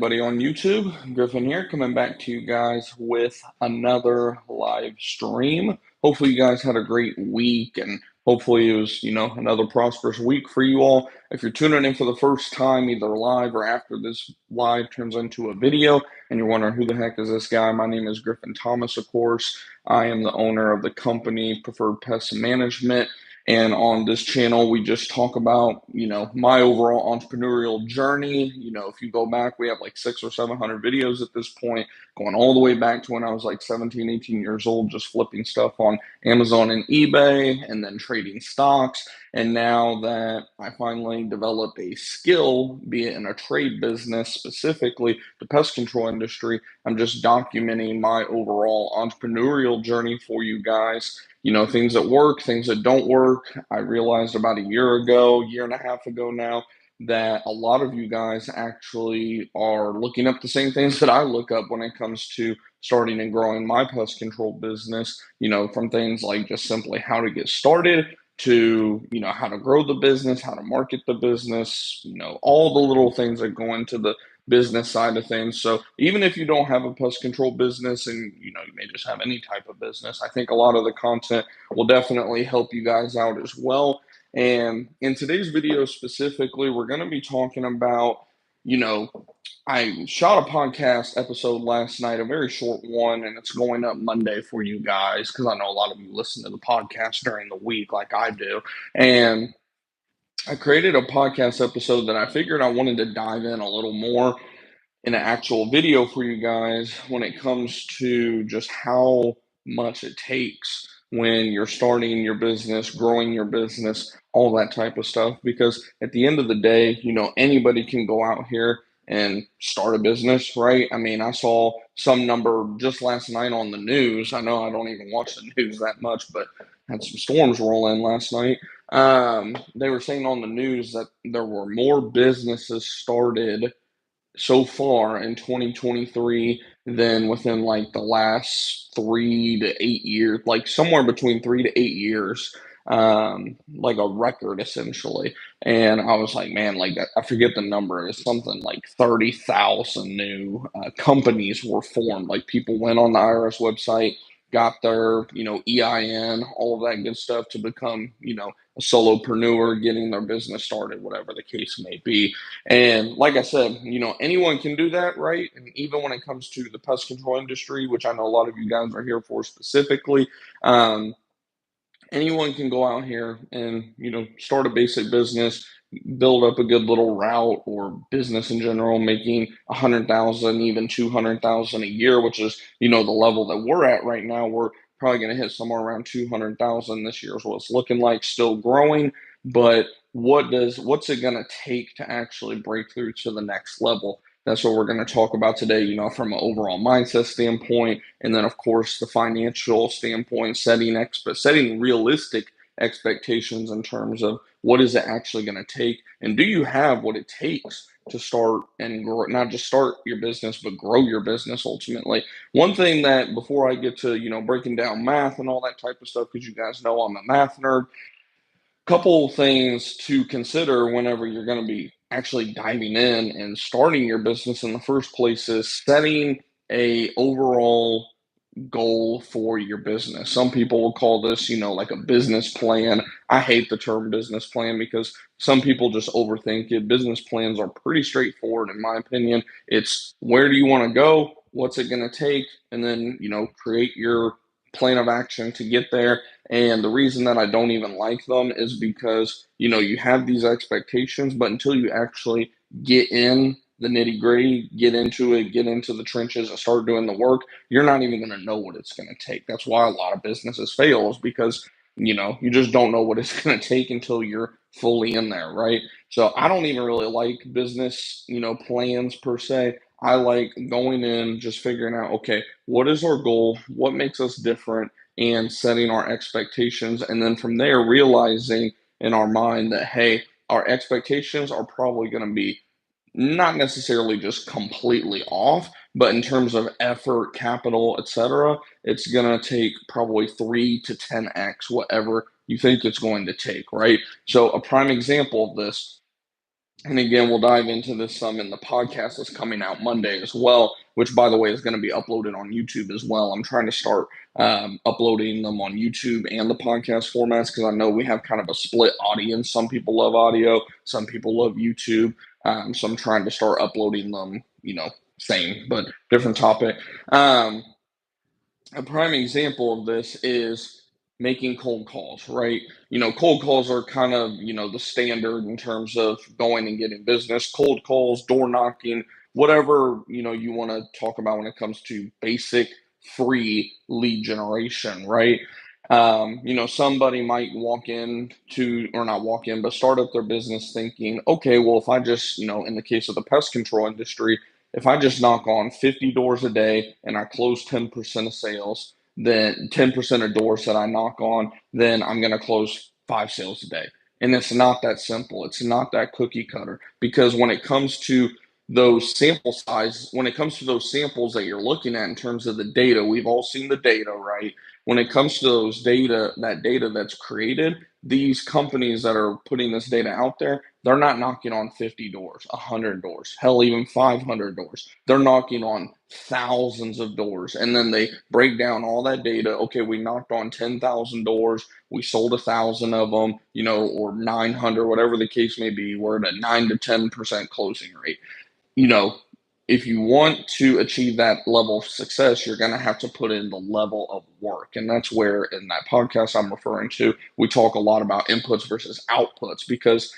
Everybody on YouTube, Griffin here, coming back to you guys with another live stream. Hopefully, you guys had a great week, and hopefully, it was another prosperous week for you all. If you're tuning in for the first time, either live or after this live turns into a video, and you're wondering who the heck is this guy, my name is Griffin Thomas. Of course, I am the owner of the company Preferred Pest Management. And on this channel, we just talk about, my overall entrepreneurial journey. If you go back, we have like 600 or 700 videos at this point, going all the way back to when I was like 17, 18 years old, just flipping stuff on Amazon and eBay and then trading stocks. And now that I finally developed a skill, be it in a trade business, specifically the pest control industry, I'm just documenting my overall entrepreneurial journey for you guys. Things that work, things that don't work. I realized about a year ago, year and a half ago now, that a lot of you guys actually are looking up the same things that I look up when it comes to starting and growing my pest control business, from things like just simply how to get started to, how to grow the business, how to market the business, all the little things that go into the business side of things. So even if you don't have a pest control business and you may just have any type of business, I think a lot of the content will definitely help you guys out as well. And in today's video specifically, we're going to be talking about, you know, I shot a podcast episode last night, a very short one, and it's going up Monday for you guys because I know a lot of you listen to the podcast during the week like I do. And I created a podcast episode that I figured I wanted to dive in a little more in an actual video for you guys when it comes to just how much it takes when you're starting your business, growing your business, all that type of stuff. Because at the end of the day, anybody can go out here and start a business, right? I mean, I saw some number just last night on the news. I know I don't even watch the news that much, but had some storms roll in last night. They were saying on the news that there were more businesses started so far in 2023 than within like the last 3 to 8 years, like somewhere between 3 to 8 years, like a record essentially. And I was like, man, like I forget the number. It's something like 30,000 new companies were formed. Like people went on the IRS website, got their, EIN, all of that good stuff to become, a solopreneur, getting their business started, whatever the case may be. And like I said, anyone can do that, right? And even when it comes to the pest control industry, which I know a lot of you guys are here for specifically, um, anyone can go out here and start a basic business, build up a good little route or business in general, making 100,000, even 200,000 a year, which is the level that we're at right now. We're probably going to hit somewhere around 200,000 this year is what it's looking like, still growing. But what's it going to take to actually break through to the next level? That's what we're going to talk about today, from an overall mindset standpoint. And then, of course, the financial standpoint, setting realistic expectations in terms of what is it actually going to take, and do you have what it takes to start and grow, not just start your business, but grow your business ultimately. One thing that before I get to, breaking down math and all that type of stuff, because you guys know I'm a math nerd, couple things to consider whenever you're going to be actually diving in and starting your business in the first place is setting a overall goal for your business. Some people will call this, like a business plan. I hate the term business plan because some people just overthink it. Business plans are pretty straightforward, in my opinion. It's where do you want to go? What's it going to take? And then, create your plan of action to get there. And the reason that I don't even like them is because, you have these expectations, but until you actually get in the nitty gritty, get into it, get into the trenches and start doing the work, you're not even going to know what it's going to take. That's why a lot of businesses fail is because, you just don't know what it's going to take until you're fully in there, right? So I don't even really like business, plans per se. I like going in, just figuring out, okay, what is our goal? What makes us different? And setting our expectations. And then from there, realizing in our mind that, hey, our expectations are probably going to be not necessarily just completely off, but in terms of effort, capital, etc., it's going to take probably 3 to 10x whatever you think it's going to take, right? So a prime example of this, And again, we'll dive into this some in the podcast that's coming out Monday as well, which, by the way, is going to be uploaded on YouTube as well. I'm trying to start uploading them on YouTube and the podcast formats because I know we have kind of a split audience. Some people love audio, some people love YouTube. So I'm trying to start uploading them, same, but different topic. Um, a prime example of this is making cold calls, right? Cold calls are kind of, the standard in terms of going and getting business, cold calls, door knocking, whatever, you want to talk about when it comes to basic free lead generation, right? Somebody might walk in to, or not walk in, but start up their business thinking, okay, well, if I just, in the case of the pest control industry, if I just knock on 50 doors a day and I close 10% of sales, then 10% of doors that I knock on, then I'm going to close 5 sales a day. And it's not that simple. It's not that cookie cutter because when it comes to those sample size, when it comes to those samples that you're looking at in terms of the data, we've all seen the data, right? When it comes to those data, that data that's created, these companies that are putting this data out there, they're not knocking on 50 doors, 100 doors, hell, even 500 doors. They're knocking on thousands of doors. And then they break down all that data. Okay, we knocked on 10,000 doors. We sold 1,000 of them, or 900, whatever the case may be. We're at a 9 to 10% closing rate. you know, if you want to achieve that level of success, you're going to have to put in the level of work. And that's where, in that podcast I'm referring to, we talk a lot about inputs versus outputs because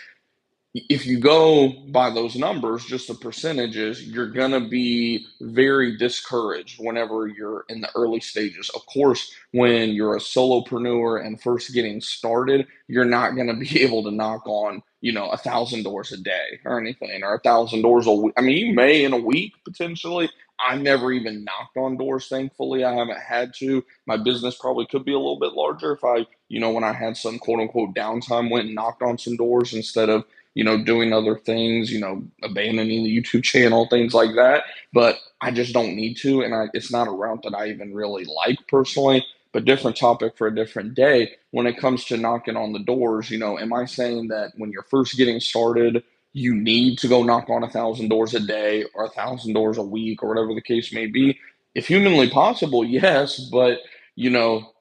if you go by those numbers, just the percentages, you're going to be very discouraged whenever you're in the early stages. Of course, when you're a solopreneur and first getting started, you're not going to be able to knock on, 1,000 doors a day or anything, or 1,000 doors a week. I mean, you may in a week potentially. I've never even knocked on doors, thankfully. I haven't had to. My business probably could be a little bit larger if I, when I had some quote unquote downtime, went and knocked on some doors instead of doing other things, abandoning the YouTube channel, things like that. But I just don't need to. And it's not a route that I even really like personally, but different topic for a different day. When it comes to knocking on the doors, am I saying that when you're first getting started, you need to go knock on 1,000 doors a day or 1,000 doors a week or whatever the case may be? If humanly possible, yes. But, you know,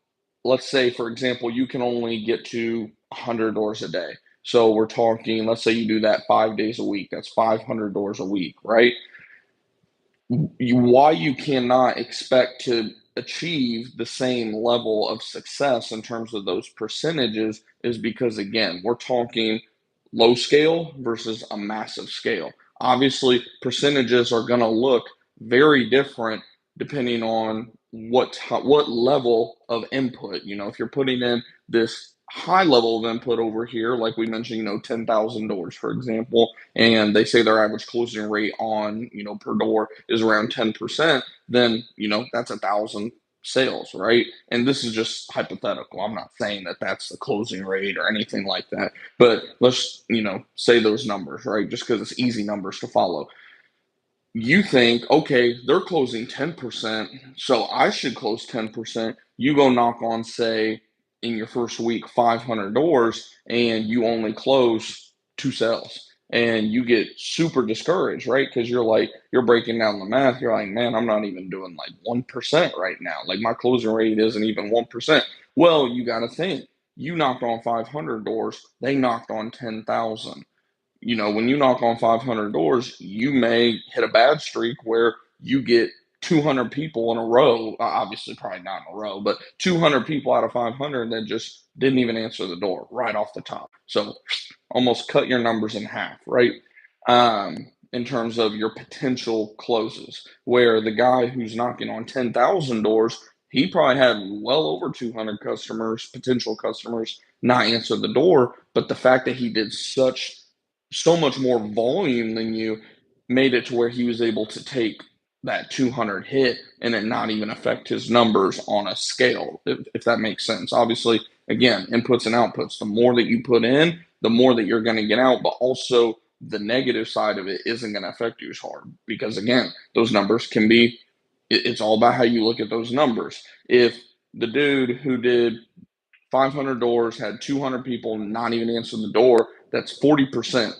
let's say, for example, you can only get to 100 doors a day. So we're talking, let's say you do that 5 days a week. That's 500 doors a week, right? Why you cannot expect to achieve the same level of success in terms of those percentages is because, again, we're talking low scale versus a massive scale. Obviously, percentages are going to look very different depending on what level of input. If you're putting in this high level of input over here, like we mentioned, 10,000 doors, for example, and they say their average closing rate on, per door is around 10%, then, that's 1,000 sales, right? And this is just hypothetical. I'm not saying that that's the closing rate or anything like that, but let's, say those numbers, right? Just because it's easy numbers to follow. You think, okay, they're closing 10%, so I should close 10%. You go knock on, say, in your first week, 500 doors, and you only close 2 sales. And you get super discouraged, right? Because you're breaking down the math. You're like, man, I'm not even doing like 1% right now. Like my closing rate isn't even 1%. Well, you got to think, you knocked on 500 doors, they knocked on 10,000. When you knock on 500 doors, you may hit a bad streak where you get 200 people in a row, obviously probably not in a row, but 200 people out of 500 that just didn't even answer the door right off the top. So almost cut your numbers in half, right? In terms of your potential closes, where the guy who's knocking on 10,000 doors, he probably had well over 200 customers, potential customers, not answer the door. But the fact that he did so much more volume than you made it to where he was able to take that 200 hit and it not even affect his numbers on a scale, if that makes sense. Obviously, again, inputs and outputs. The more that you put in, the more that you're going to get out, but also the negative side of it isn't going to affect you as hard because, again, those numbers can be, it's all about how you look at those numbers. If the dude who did 500 doors had 200 people not even answer the door, that's 40%.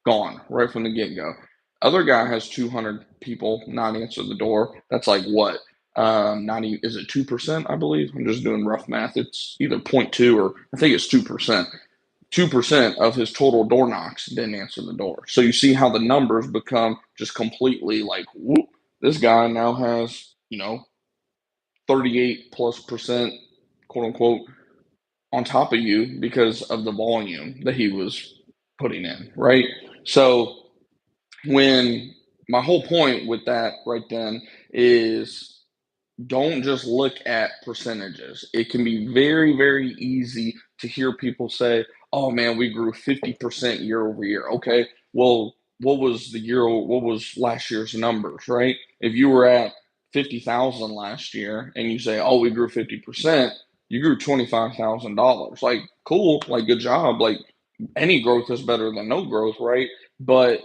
gone right from the get-go. Other guy has 200 people not answer the door. That's like what? Not even, is it 2%? I believe. I'm just doing rough math. It's either zero point 0.2 or I think it's 2%. 2% of his total door knocks didn't answer the door. So you see how the numbers become just completely like, whoop, this guy now has, 38 plus percent, quote unquote, on top of you because of the volume that he was putting in, right? So when my whole point with that right then is don't just look at percentages. It can be very, very easy to hear people say, "Oh man, we grew 50% year over year." Okay, well, what was last year's numbers, right? If you were at 50,000 last year and you say, "Oh, we grew 50%," you grew $25,000. Like, cool, like good job. Like any growth is better than no growth, right? But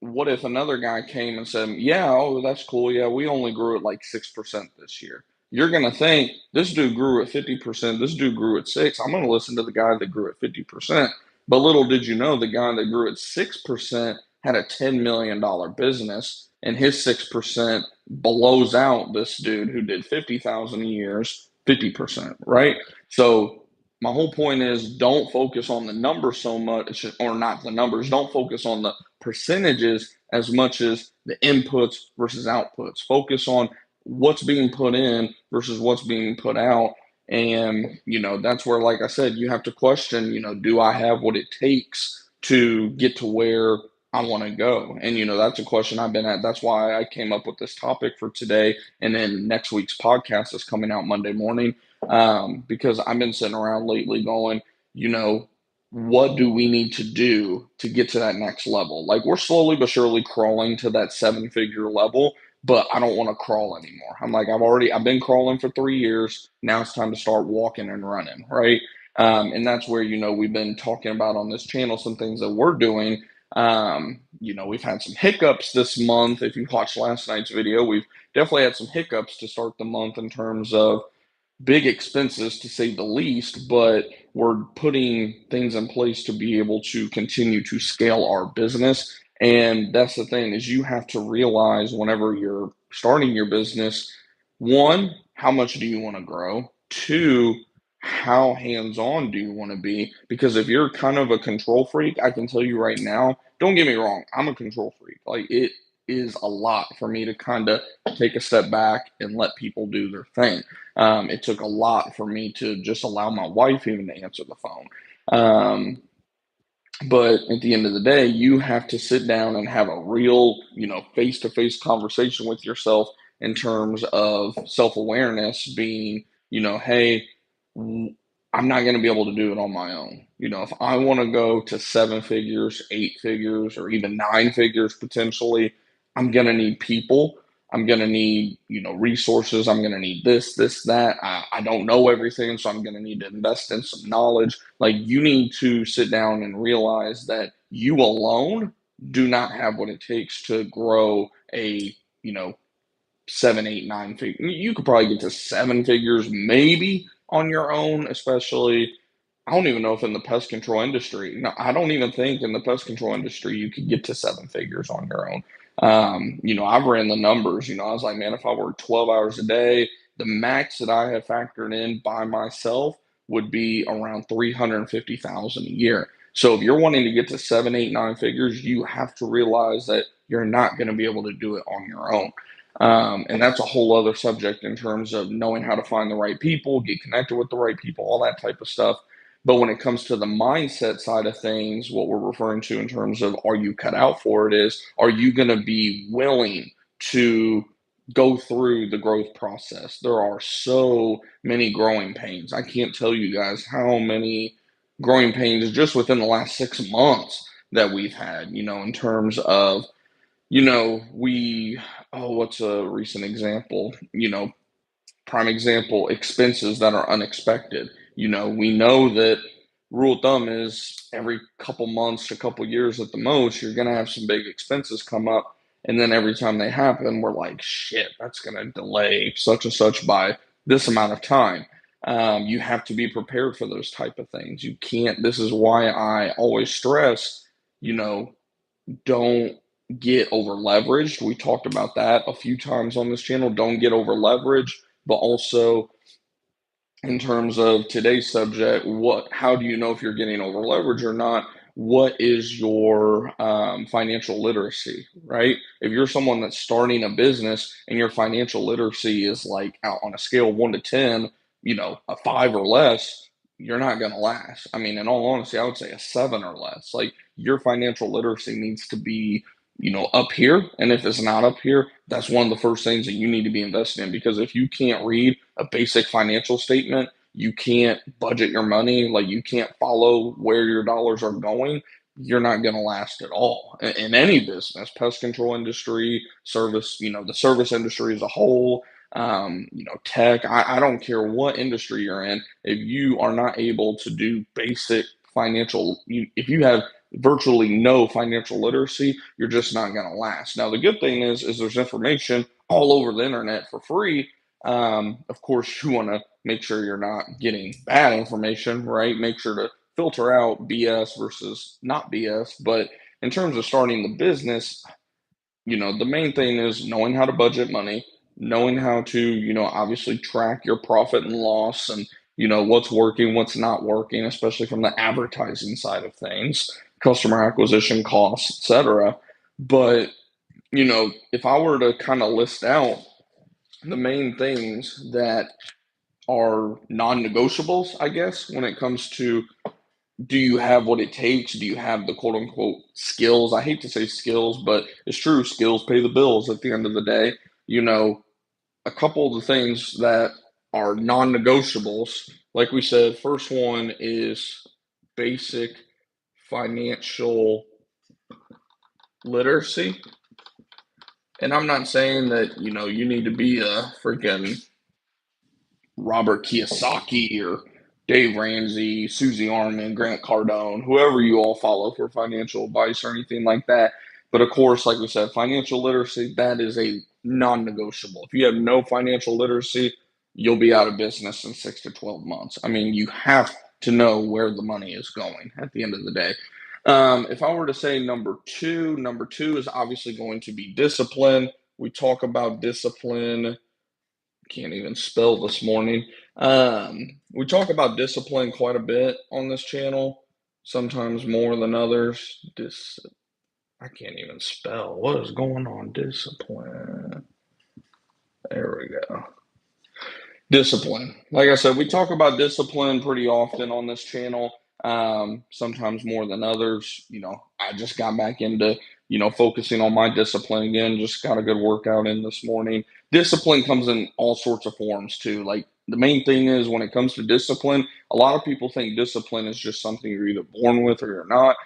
what if another guy came and said, "Yeah, oh, that's cool. Yeah, we only grew at like 6% this year." You're gonna think this dude grew at 50%. This dude grew at 6. I'm gonna listen to the guy that grew at 50%. But little did you know, the guy that grew at 6% had a $10 million business, and his 6% blows out this dude who did 50,000 a year's 50%, right? So my whole point is don't focus on the numbers so much, or not the numbers. Don't focus on the percentages as much as the inputs versus outputs. Focus on what's being put in versus what's being put out. And, that's where, like I said, you have to question, do I have what it takes to get to where I want to go? And, that's a question I've been at. That's why I came up with this topic for today. And then next week's podcast is coming out Monday morning, because I've been sitting around lately going, what do we need to do to get to that next level? Like we're slowly but surely crawling to that 7-figure level, but I don't want to crawl anymore. I'm like, I've been crawling for 3 years. Now it's time to start walking and running, right? And that's where, we've been talking about on this channel some things that we're doing. We've had some hiccups this month. If you watched last night's video, we've definitely had some hiccups to start the month in terms of big expenses to say the least, but we're putting things in place to be able to continue to scale our business. And that's the thing is you have to realize whenever you're starting your business, one, how much do you want to grow? Two, how hands-on do you want to be? Because if you're kind of a control freak, I can tell you right now, don't get me wrong, I'm a control freak. Like it is a lot for me to kind of take a step back and let people do their thing. It took a lot for me to just allow my wife even to answer the phone. Um, but at the end of the day, you have to sit down and have a real, face to face conversation with yourself in terms of self awareness being, hey, I'm not going to be able to do it on my own. If I want to go to 7 figures, 8 figures, or even 9 figures potentially, I'm going to need people. I'm going to need, resources. I'm going to need this, that. I don't know everything, so I'm going to need to invest in some knowledge. Like you need to sit down and realize that you alone do not have what it takes to grow a, 7, 8, 9 figure. You could probably get to 7 figures maybe on your own, especially I don't even know if in the pest control industry. No, I don't even think in the pest control industry you could get to 7 figures on your own. I've ran the numbers. I was like, man, if I work 12 hours a day, the max that I have factored in by myself would be around 350,000 a year. So if you're wanting to get to 7, 8, 9 figures, you have to realize that you're not going to be able to do it on your own. And that's a whole other subject in terms of knowing how to find the right people, get connected with the right people, all that type of stuff. But when it comes to the mindset side of things, what we're referring to in terms of are you cut out for it is, are you going to be willing to go through the growth process? There are so many growing pains. I can't tell you guys how many growing pains just within the last 6 months that we've had, in terms of, what's a recent example? Prime example, expenses that are unexpected. We know that rule of thumb is every couple months, a couple years at the most, you're going to have some big expenses come up. And then every time they happen, we're like, shit, that's going to delay such and such by this amount of time. You have to be prepared for those type of things. You can't, this is why I always stress, you know, don't get over leveraged. We talked about that a few times on this channel. Don't get over leveraged, but also in terms of today's subject, how do you know if you're getting over leverage or not? What is your financial literacy, right? If you're someone that's starting a business and your financial literacy is like out on a scale of 1 to 10, a 5 or less, you're not going to last. I mean, in all honesty, I would say a 7 or less. Like your financial literacy needs to be, up here. And if it's not up here, that's one of the first things that you need to be invested in, because if you can't read a basic financial statement, you can't budget your money, like you can't follow where your dollars are going, you're not going to last at all in any business, pest control industry, service, the service industry as a whole, tech. I don't care what industry you're in. If you are not able to do basic if you have virtually no financial literacy, you're just not going to last. Now, the good thing is there's information all over the internet for free. Of course, you want to make sure you're not getting bad information, right? Make sure to filter out BS versus not BS. But in terms of starting the business, the main thing is knowing how to budget money, knowing how to, obviously track your profit and loss, and, what's working, what's not working, especially from the advertising side of things, customer acquisition costs, etc. But, if I were to kind of list out the main things that are non-negotiables, I guess, when it comes to, do you have what it takes? Do you have the quote unquote skills? I hate to say skills, but it's true. Skills pay the bills at the end of the day. A couple of the things that are non-negotiables, like we said, first one is basic financial literacy. And I'm not saying that, you need to be a freaking Robert Kiyosaki or Dave Ramsey, Susie Orman, Grant Cardone, whoever you all follow for financial advice or anything like that. But of course, like we said, financial literacy, that is a non negotiable. If you have no financial literacy, you'll be out of business in 6 to 12 months. I mean, you have to know where the money is going at the end of the day. If I were to say number two is obviously going to be discipline. We talk about discipline, can't even spell this morning. We talk about discipline quite a bit on this channel, sometimes more than others. I can't even spell. What is going on? Discipline. There we go. Discipline. Like I said, we talk about discipline pretty often on this channel, sometimes more than others. I just got back into, focusing on my discipline again. Just got a good workout in this morning. Discipline comes in all sorts of forms too. Like the main thing is when it comes to discipline, a lot of people think discipline is just something you're either born with or you're not.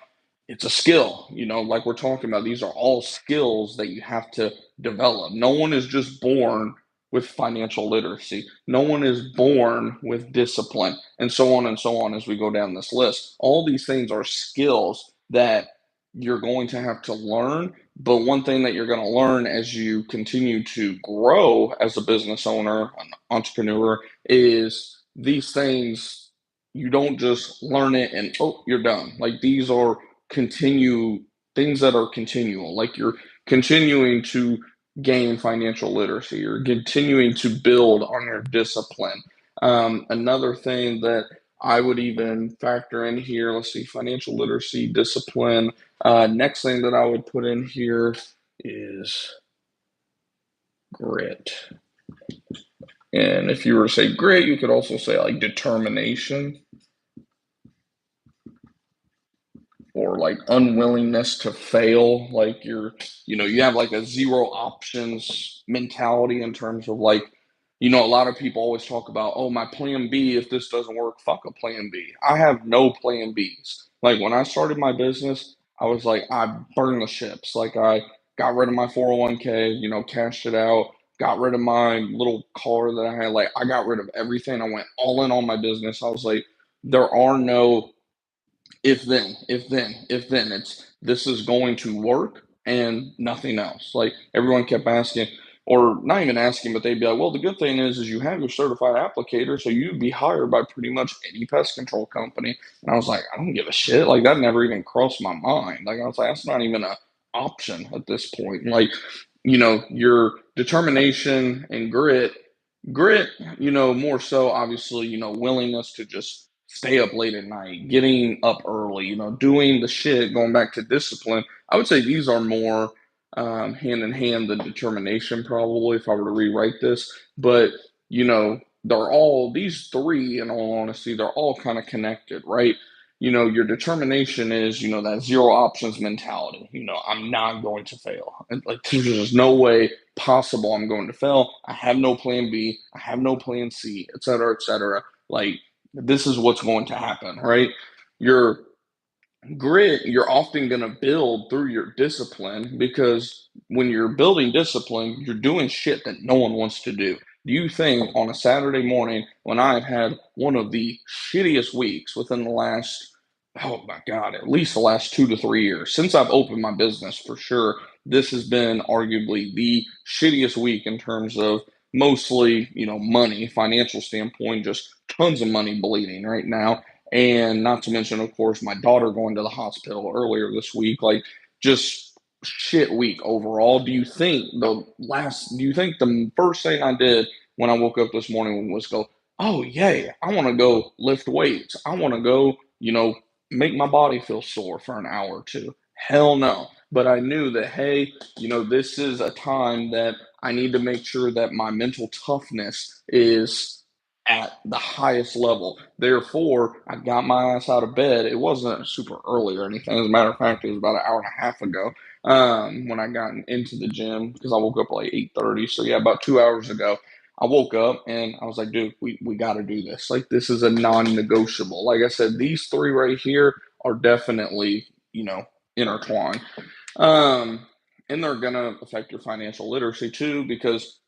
It's a skill, like we're talking about. These are all skills that you have to develop. No one is just born with financial literacy. No one is born with discipline, and so on as we go down this list. All these things are skills that you're going to have to learn. But one thing that you're going to learn as you continue to grow as a business owner, an entrepreneur, is these things. You don't just learn it and, oh, you're done. Like these are continue things that are continual, like you're continuing to gain financial literacy, you're continuing to build on your discipline. Another thing that I would even factor in here, let's see, financial literacy, discipline. Next thing that I would put in here is grit. And if you were to say grit, you could also say like determination, or like unwillingness to fail. Like you have like a zero options mentality in terms of like, a lot of people always talk about, oh, my plan B, if this doesn't work, fuck a plan B. I have no plan Bs. Like when I started my business, I was like, I burned the ships. Like I got rid of my 401k, cashed it out, got rid of my little car that I had. Like I got rid of everything. I went all in on my business. I was like, there are no if then. It's this is going to work and nothing else. Like everyone kept asking, or not even asking, but they'd be like, well, the good thing is you have your certified applicator, so you'd be hired by pretty much any pest control company. And I was like, I don't give a shit. Like that never even crossed my mind. Like I was like, that's not even a option at this point. Like, your determination and grit, more so obviously, willingness to just stay up late at night, getting up early, doing the shit, going back to discipline. I would say these are more hand in hand than determination, probably, if I were to rewrite this. But, they're all, these three, in all honesty, they're all kind of connected, right? Your determination is, that zero options mentality. I'm not going to fail. And, like, there's just no way possible I'm going to fail. I have no plan B. I have no plan C, et cetera, et cetera. Like, this is what's going to happen, right? Your grit, you're often going to build through your discipline, because when you're building discipline, you're doing shit that no one wants to do. Do you think on a Saturday morning, when I've had one of the shittiest weeks within the last, oh my God, at least the last 2 to 3 years, since I've opened my business for sure, this has been arguably the shittiest week in terms of mostly, money, financial standpoint, just tons of money bleeding right now. And not to mention, of course, my daughter going to the hospital earlier this week. Like, just shit week overall. Do you think the first thing I did when I woke up this morning was go, oh, yay, I want to go lift weights. I want to go, make my body feel sore for an hour or two. Hell no. But I knew that, hey, this is a time that I need to make sure that my mental toughness is at the highest level. Therefore, I got my ass out of bed. It wasn't super early or anything. As a matter of fact, it was about an hour and a half ago when I got into the gym, because I woke up like 8:30. So yeah, about 2 hours ago, I woke up and I was like, dude, we got to do this. Like, this is a non-negotiable. Like I said, these three right here are definitely, intertwined. Um, and they're going to affect your financial literacy too, because,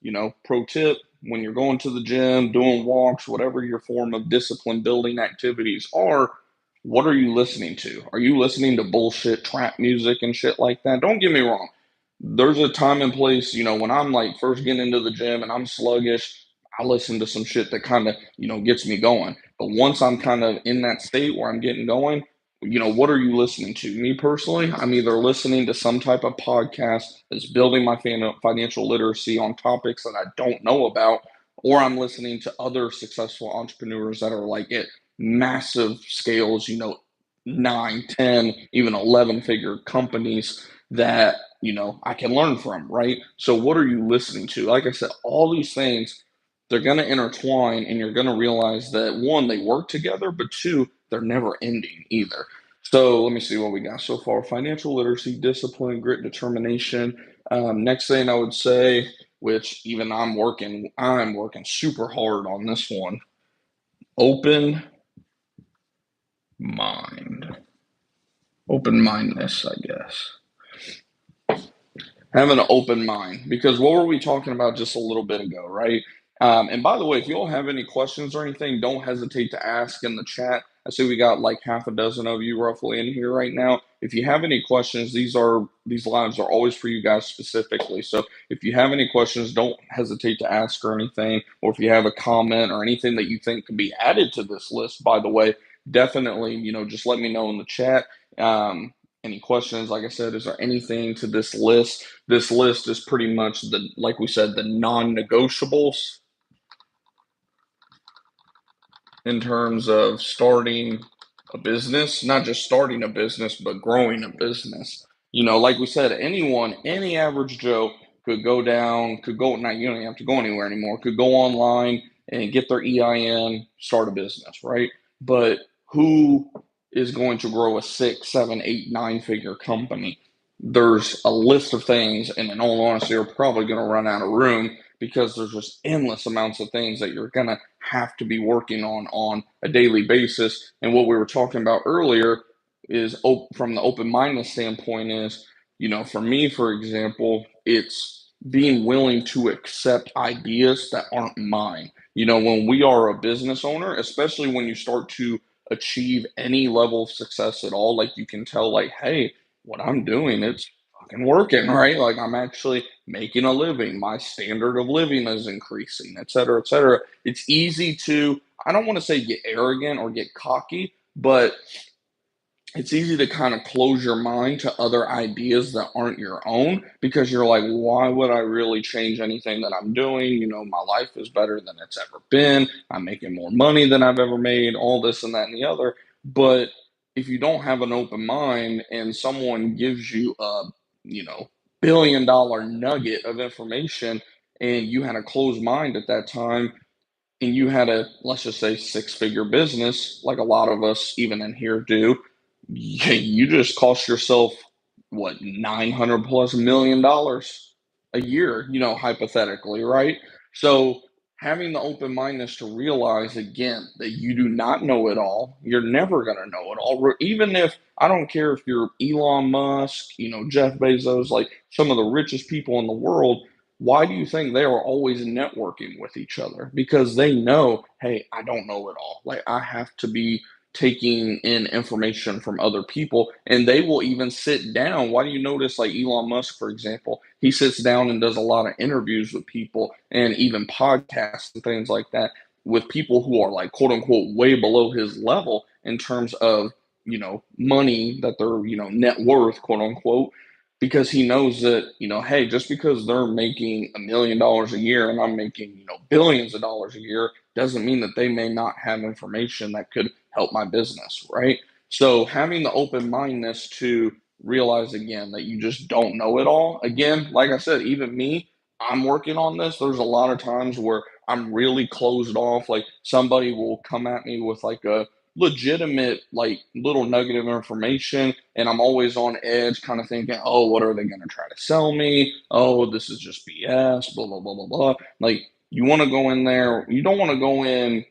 pro tip, when you're going to the gym, doing walks, whatever your form of discipline building activities are, what are you listening to? Are you listening to bullshit trap music and shit like that? Don't get me wrong. There's a time and place, when I'm like first getting into the gym and I'm sluggish, I listen to some shit that kind of, gets me going. But once I'm kind of in that state where I'm getting going, what are you listening to? Me personally, I'm either listening to some type of podcast that's building my financial literacy on topics that I don't know about, or I'm listening to other successful entrepreneurs that are like at massive scales, 9, 10, even 11 figure companies that, I can learn from, right? So what are you listening to? Like I said, all these things, they're going to intertwine, and you're going to realize that, one, they work together, but two, they're never ending either. So let me see what we got so far. Financial literacy, discipline, grit, determination. Next thing I would say, which even I'm working super hard on this one. Open mind. Open mindedness, I guess. Having an open mind, because what were we talking about just a little bit ago, right? And by the way, if you all have any questions or anything, don't hesitate to ask in the chat. I see we got like half a dozen of you roughly in here right now. If you have any questions, these lives are always for you guys specifically. So if you have any questions, don't hesitate to ask or anything. Or if you have a comment or anything that you think could be added to this list, by the way, definitely, just let me know in the chat. Any questions? Like I said, is there anything to this list? This list is pretty much like we said, the non-negotiables in terms of starting a business, not just starting a business, but growing a business. Like we said, any average Joe not, you don't even have to go anywhere anymore, could go online and get their EIN, start a business, right? But who is going to grow a 6, 7, 8, 9 figure company? There's a list of things, and in all honesty, you're probably going to run out of room, because there's just endless amounts of things that you're going to have to be working on a daily basis. And what we were talking about earlier is, from the open-minded standpoint, is, for me, for example, it's being willing to accept ideas that aren't mine. When we are a business owner, especially when you start to achieve any level of success at all, like, you can tell, like, hey, what I'm doing, it's fucking working, right? Like, I'm actually making a living. My standard of living is increasing, et cetera, et cetera. It's easy to, I don't want to say get arrogant or get cocky, but it's easy to kind of close your mind to other ideas that aren't your own because you're like, why would I really change anything that I'm doing? My life is better than it's ever been. I'm making more money than I've ever made, all this and that and the other. But if you don't have an open mind and someone gives you a, $1 billion nugget of information and you had a closed mind at that time, and you had a, let's just say, six-figure business, like a lot of us even in here do, you just cost yourself what, 900 plus $1 million a year, hypothetically, right? So having the open mindedness to realize again that you do not know it all, you're never going to know it all. Even if, I don't care if you're Elon Musk, Jeff Bezos, like some of the richest people in the world, why do you think they are always networking with each other? Because they know, hey, I don't know it all. Like, I have to be taking in information from other people, and they will even sit down. Why do you notice, like Elon Musk, for example, he sits down and does a lot of interviews with people and even podcasts and things like that with people who are like quote unquote way below his level in terms of money that they're net worth, quote unquote, because he knows that, hey, just because they're making $1 million a year and I'm making, billions of dollars a year doesn't mean that they may not have information that could help my business, right? So having the open mindedness to realize again that you just don't know it all. Again, like I said, even me, I'm working on this. There's a lot of times where I'm really closed off. Like somebody will come at me with like a legitimate, like little nugget of information, and I'm always on edge, kind of thinking, oh, what are they going to try to sell me? Oh, this is just BS, blah, blah, blah, blah, blah. Like, you want to go in there, you don't want to go in,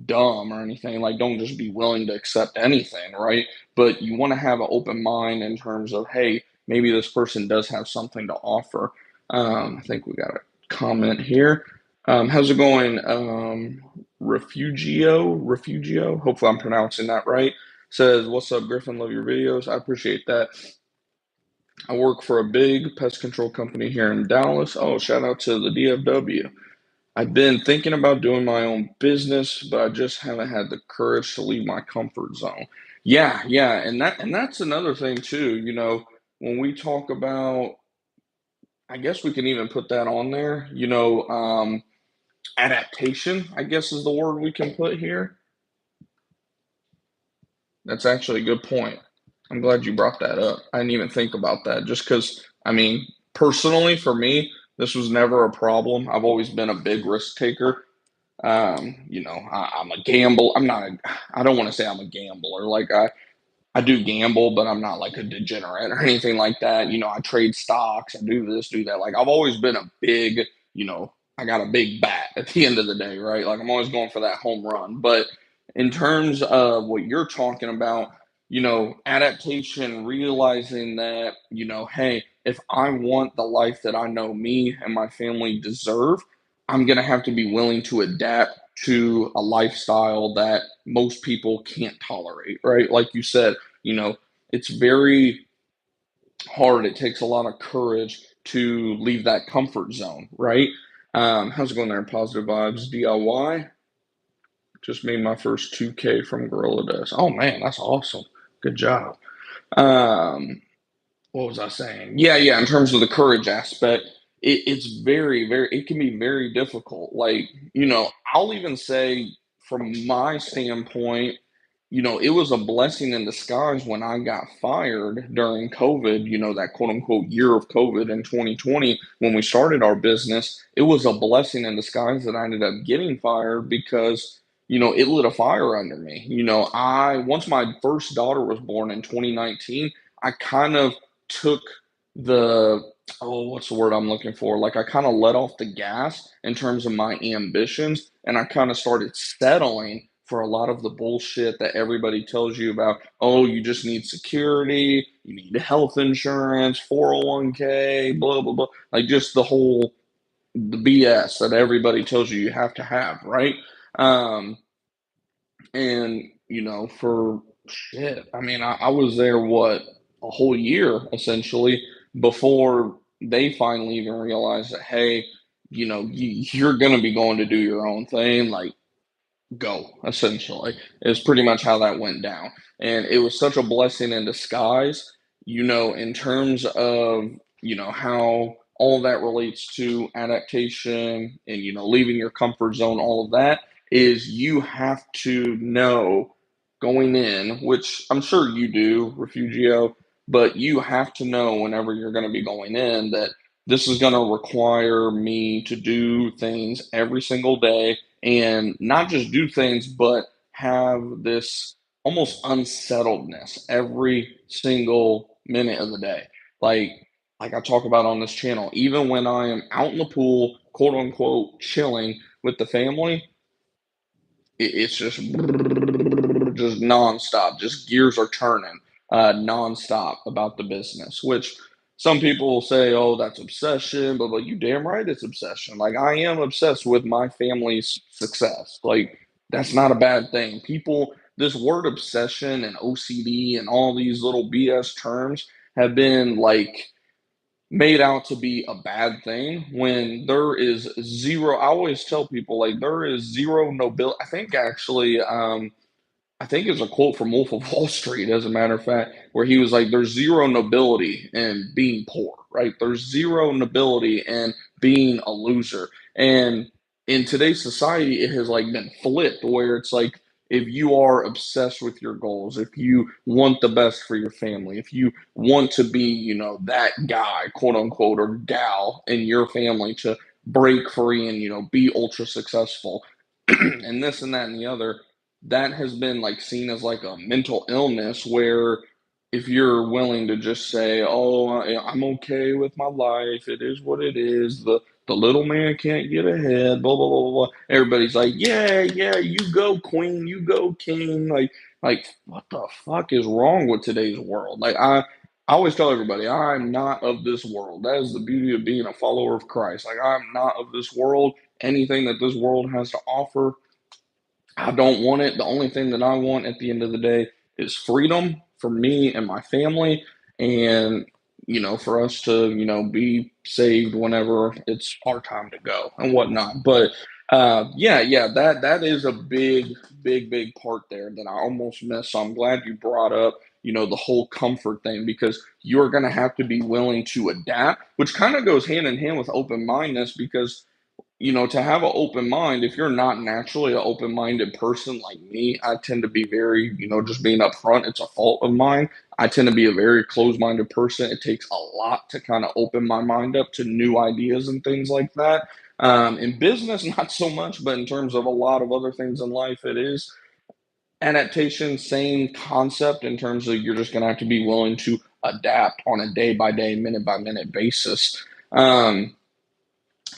dumb or anything. Like, don't just be willing to accept anything, right? But you want to have an open mind in terms of, hey, maybe this person does have something to offer. I think we got a comment here. How's it going? Refugio. Hopefully, I'm pronouncing that right. Says, "What's up, Griffin? Love your videos. I appreciate that. I work for a big pest control company here in Dallas. Oh, shout out to the DFW. I've been thinking about doing my own business, but I just haven't had the courage to leave my comfort zone." Yeah, yeah, and that's another thing too. When we talk about, I guess we can even put that on there. Adaptation, I guess, is the word we can put here. That's actually a good point. I'm glad you brought that up. I didn't even think about that just because, I mean, personally, for me, this was never a problem. I've always been a big risk taker. I'm a gamble. I don't want to say I'm a gambler. Like, I do gamble, but I'm not like a degenerate or anything like that. I trade stocks, I do this, do that. Like, I've always been a big, I got a big bat at the end of the day, right? Like, I'm always going for that home run. But in terms of what you're talking about, adaptation, realizing that, hey, if I want the life that I know me and my family deserve, I'm going to have to be willing to adapt to a lifestyle that most people can't tolerate, right? Like you said, you know, it's very hard. It takes a lot of courage to leave that comfort zone, right? How's it going there? Positive Vibes DIY. Just made my first 2K from Gorilla Desk. Oh man, that's awesome. Good job. Um, what was I saying? Yeah, yeah. In terms of the courage aspect, it's very, very. It can be very difficult. Like, I'll even say from my standpoint, it was a blessing in disguise when I got fired during COVID, that quote unquote year of COVID in 2020, when we started our business. It was a blessing in disguise that I ended up getting fired because, it lit a fire under me. Once my first daughter was born in 2019, I kind of took the, oh, what's the word I'm looking for? Like, I kind of let off the gas in terms of my ambitions, and I kind of started settling for a lot of the bullshit that everybody tells you about. Oh, you just need security, you need health insurance, 401k, blah blah blah. Like, just the BS that everybody tells you have to have, right? Um, and for shit, I mean, I was there what, a whole year essentially before they finally even realized that, hey, you're gonna be going to do your own thing. Like, go, essentially, is pretty much how that went down. And it was such a blessing in disguise, in terms of, how all of that relates to adaptation and, leaving your comfort zone, all of that is you have to know going in, which I'm sure you do, Refugio, but you have to know whenever you're going to be going in that this is going to require me to do things every single day and not just do things, but have this almost unsettledness every single minute of the day. Like like I talk about on this channel, even when I am out in the pool, quote unquote, chilling with the family, it's just nonstop. Just gears are turning nonstop about the business. Which some people will say, "Oh, that's obsession," but like you damn right, it's obsession. Like I am obsessed with my family's success. Like that's not a bad thing. People, this word obsession and OCD and all these little BS terms have been like made out to be a bad thing when there is zero. I always tell people like there is zero nobility. I think it's a quote from Wolf of Wall Street, as a matter of fact, where he was like, "There's zero nobility in being poor, right? There's zero nobility in being a loser." And in today's society, it has like been flipped, where it's like if you are obsessed with your goals, if you want the best for your family, if you want to be, that guy, quote unquote, or gal in your family to break free and be ultra successful, and this and that and the other, that has been like seen as like a mental illness where if you're willing to just say, "Oh, I'm okay with my life. It is what it is. The little man can't get ahead." Blah blah blah blah. Blah. Everybody's like, "Yeah, yeah, you go, queen. You go, king." Like, what the fuck is wrong with today's world? Like, I always tell everybody, I'm not of this world. That is the beauty of being a follower of Christ. Like, I'm not of this world. Anything that this world has to offer, I don't want it. The only thing that I want at the end of the day is freedom for me and my family, and for us to be saved whenever it's our time to go and whatnot. But yeah, yeah, that is a big part there that I almost missed. So I'm glad you brought up the whole comfort thing, because you're going to have to be willing to adapt, which kind of goes hand in hand with open mindedness, because to have an open mind, if you're not naturally an open minded person like me, I tend to be very, just being upfront, it's a fault of mine. I tend to be a very closed minded person. It takes a lot to kind of open my mind up to new ideas and things like that. In business, not so much, but in terms of a lot of other things in life, it is adaptation, same concept in terms of you're just going to have to be willing to adapt on a day by day, minute by minute basis. Um,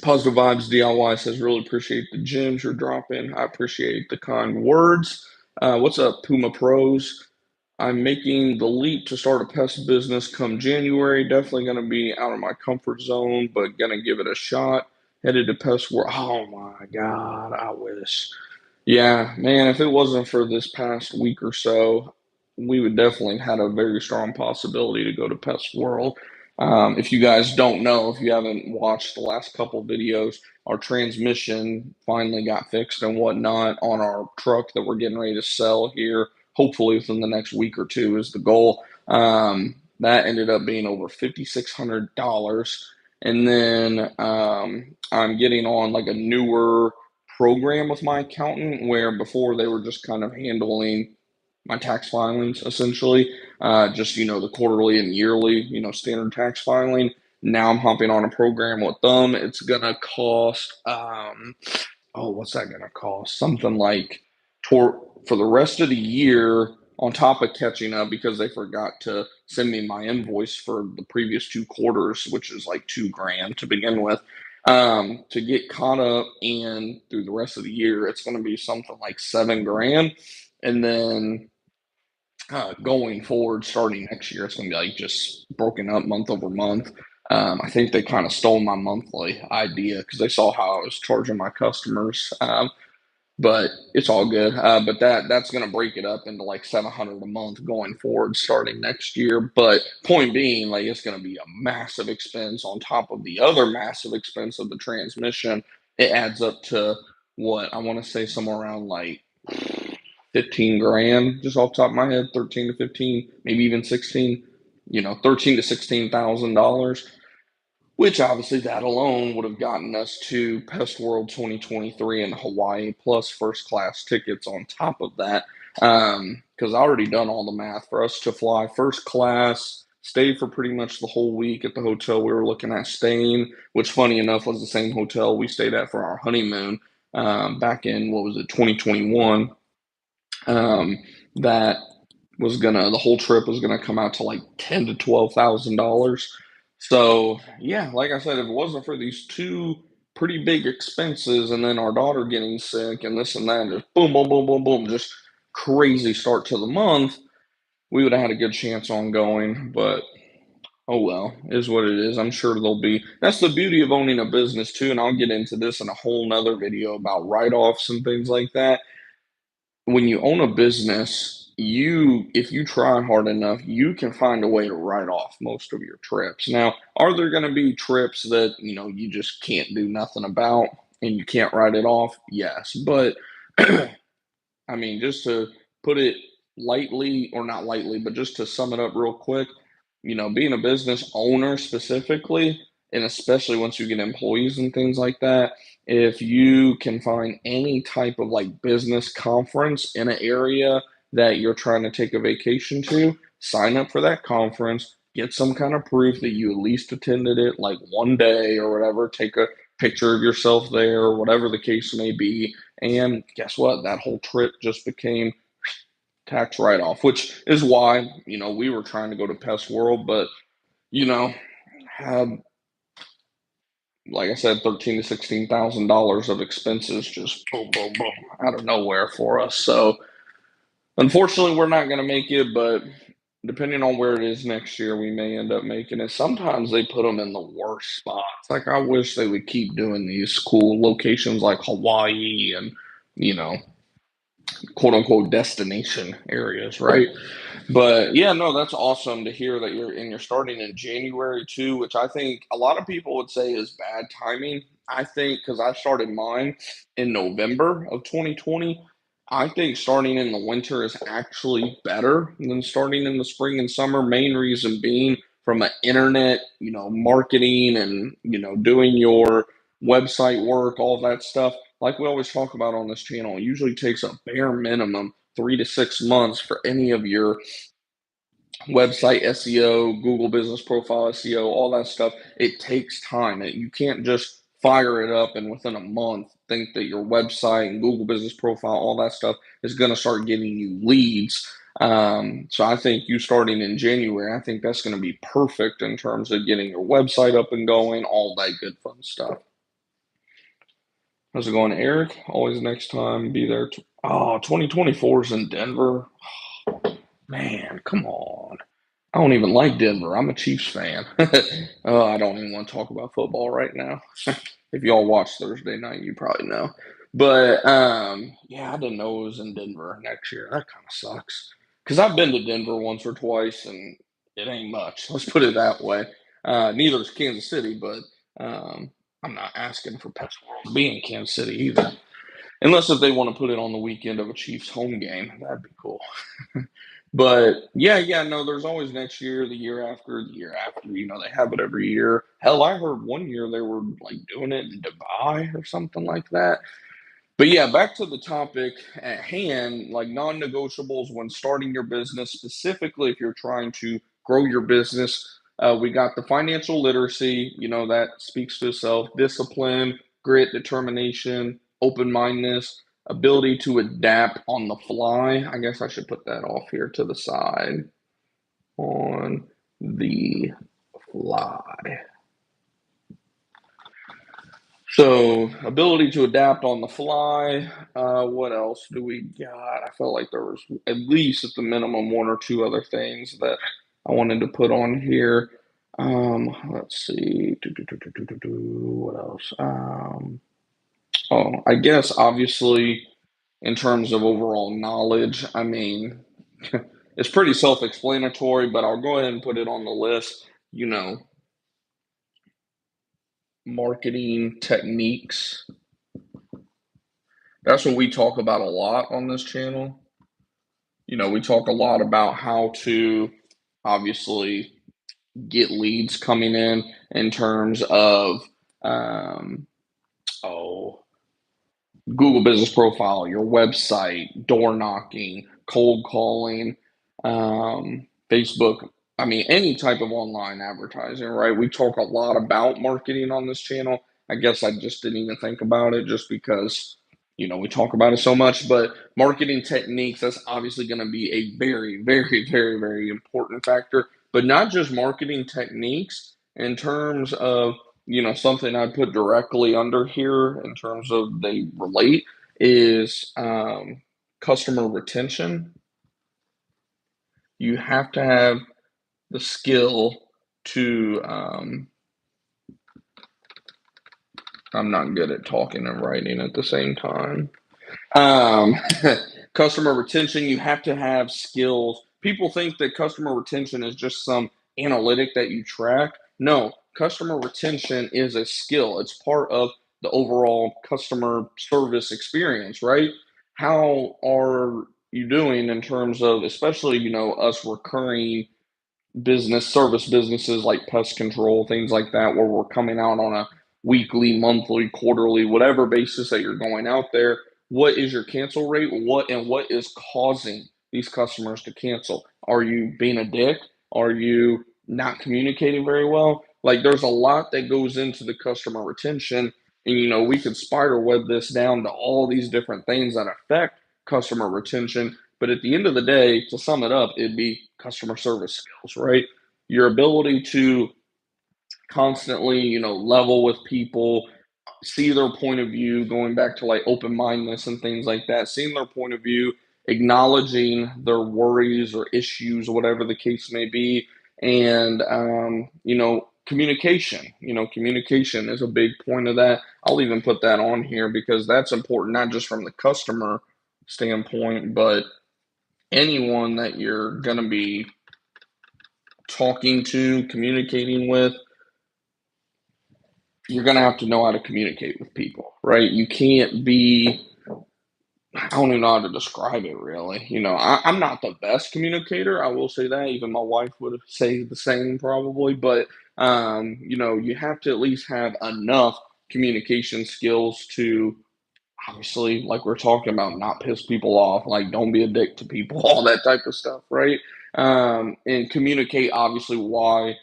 Positive Vibes DIY says, really appreciate the gems you're dropping. I appreciate the kind words. What's up, Puma Pros? I'm making the leap to start a pest business come January. Definitely going to be out of my comfort zone, but going to give it a shot. Headed to Pest World. Oh my God, I wish. Yeah, man, if it wasn't for this past week or so, we would definitely had a very strong possibility to go to Pest World. If you guys don't know, if you haven't watched the last couple videos, our transmission finally got fixed and whatnot on our truck that we're getting ready to sell here, hopefully within the next week or two is the goal. That ended up being over $5,600. And then I'm getting on like a newer program with my accountant where before they were just kind of handling my tax filings essentially, just the quarterly and yearly, standard tax filing. Now I'm hopping on a program with them. It's gonna cost oh, what's that gonna cost? Something like for the rest of the year, on top of catching up because they forgot to send me my invoice for the previous 2 quarters, which is like 2 grand to begin with. To get caught up and through the rest of the year, it's going to be something like 7 grand. And then going forward, starting next year, it's going to be like just broken up month over month. I think they kind of stole my monthly idea because they saw how I was charging my customers. But it's all good. But that's going to break it up into like 700 a month going forward, starting next year. But point being, like it's going to be a massive expense on top of the other massive expense of the transmission. It adds up to what I want to say somewhere around like 15 grand, just off the top of my head, 13 to 15, maybe even 16, 13 to $16,000, which obviously that alone would have gotten us to Pest World 2023 in Hawaii, plus first class tickets on top of that. Because I already done all the math for us to fly first class, stay for pretty much the whole week at the hotel we were looking at staying, which funny enough was the same hotel we stayed at for our honeymoon back in, what was it, 2021. Um, that the whole trip was gonna come out to like $10,000 to $12,000. So yeah, like I said, if it wasn't for these two pretty big expenses and then our daughter getting sick and this and that, just boom, boom, boom, boom, boom, just crazy start to the month, we would have had a good chance on going. But oh well, is what it is. I'm sure there'll be. That's the beauty of owning a business too, and I'll get into this in a whole nother video about write-offs and things like that. When you own a business, if you try hard enough, you can find a way to write off most of your trips. Now, are there going to be trips that, you just can't do nothing about and you can't write it off? Yes, but I mean, just to put it lightly, or not lightly, but just to sum it up real quick, being a business owner specifically, and especially once you get employees and things like that, if you can find any type of like business conference in an area that you're trying to take a vacation to, sign up for that conference, get some kind of proof that you at least attended it like one day or whatever, take a picture of yourself there, or whatever the case may be, and guess what? That whole trip just became tax write off, which is why, we were trying to go to Pest World, but, you know, had, like I said, 13 to $16,000 of expenses just boom, boom, boom out of nowhere for us. So unfortunately, we're not going to make it, but depending on where it is next year, we may end up making it. Sometimes they put them in the worst spots. Like I wish they would keep doing these cool locations like Hawaii and, you know, quote unquote destination areas, right? But yeah, no, that's awesome to hear that you're starting in January too, which I think a lot of people would say is bad timing. I think because I started mine in November of 2020. I think starting in the winter is actually better than starting in the spring and summer. Main reason being from an internet, marketing and, doing your website work, all that stuff. Like we always talk about on this channel, it usually takes a bare minimum 3 to 6 months for any of your website SEO, Google Business Profile SEO, all that stuff. It takes time. You can't just fire it up and within a month think that your website and Google Business Profile, all that stuff is going to start getting you leads. So I think you starting in January, I think that's going to be perfect in terms of getting your website up and going, all that good fun stuff. How's it going, Eric? Always next time, be there. 2024 is in Denver. Man, come on. I don't even like Denver. I'm a Chiefs fan. I don't even want to talk about football right now. If y'all watch Thursday night, you probably know. But yeah, I didn't know it was in Denver next year. That kind of sucks. Because I've been to Denver once or twice, and it ain't much. Let's put it that way. Neither is Kansas City, but I'm not asking for Pest World to be in Kansas City either. Unless if they want to put it on the weekend of a Chiefs home game, that'd be cool. But yeah, yeah, no, there's always next year, the year after, the year after. They have it every year. Hell, I heard one year they were like doing it in Dubai or something like that. But yeah, back to the topic at hand, like non-negotiables when starting your business, specifically if you're trying to grow your business. We got the financial literacy, that speaks to itself, discipline, grit, determination, open-mindedness, ability to adapt on the fly. I guess I should put that off here to the side. On the fly. So, ability to adapt on the fly. What else do we got? I felt like there was at least at the minimum one or two other things that I wanted to put on here. Let's see. What else? I guess obviously in terms of overall knowledge, I mean, it's pretty self-explanatory, but I'll go ahead and put it on the list. Marketing techniques, That's what we talk about a lot on this channel. We talk a lot about how to obviously get leads coming in terms of um, oh Google Business Profile, your website, door knocking, cold calling, Facebook. I mean, any type of online advertising, right? We talk a lot about marketing on this channel. I guess I just didn't even think about it just because, we talk about it so much. But marketing techniques, that's obviously going to be a very, very, very, very important factor. But not just marketing techniques in terms of something I put directly under here in terms of they relate is customer retention. You have to have the skill to, I'm not good at talking and writing at the same time. Um, Customer retention, you have to have skills. People think that customer retention is just some analytic that you track. No, customer retention is a skill. It's part of the overall customer service experience, right? How are you doing in terms of, especially, us recurring service businesses like pest control, things like that, where we're coming out on a weekly, monthly, quarterly, whatever basis that you're going out there. What is your cancel rate? What is causing these customers to cancel? Are you being a dick? Are you not communicating very well? Like there's a lot that goes into the customer retention. And we could spider web this down to all these different things that affect customer retention. But at the end of the day, to sum it up, it'd be customer service skills, right? Your ability to constantly, level with people, see their point of view, going back to like open mindedness and things like that, seeing their point of view, acknowledging their worries or issues, whatever the case may be, and communication. Communication is a big point of that. I'll even put that on here because that's important, not just from the customer standpoint, but anyone that you're going to be talking to, communicating with, you're going to have to know how to communicate with people, right? You can't be, I don't even know how to describe it really. I'm not the best communicator. I will say that. Even my wife would say the same probably. But, you have to at least have enough communication skills to obviously, like we're talking about, not piss people off, like don't be a dick to people, all that type of stuff, right? And communicate obviously why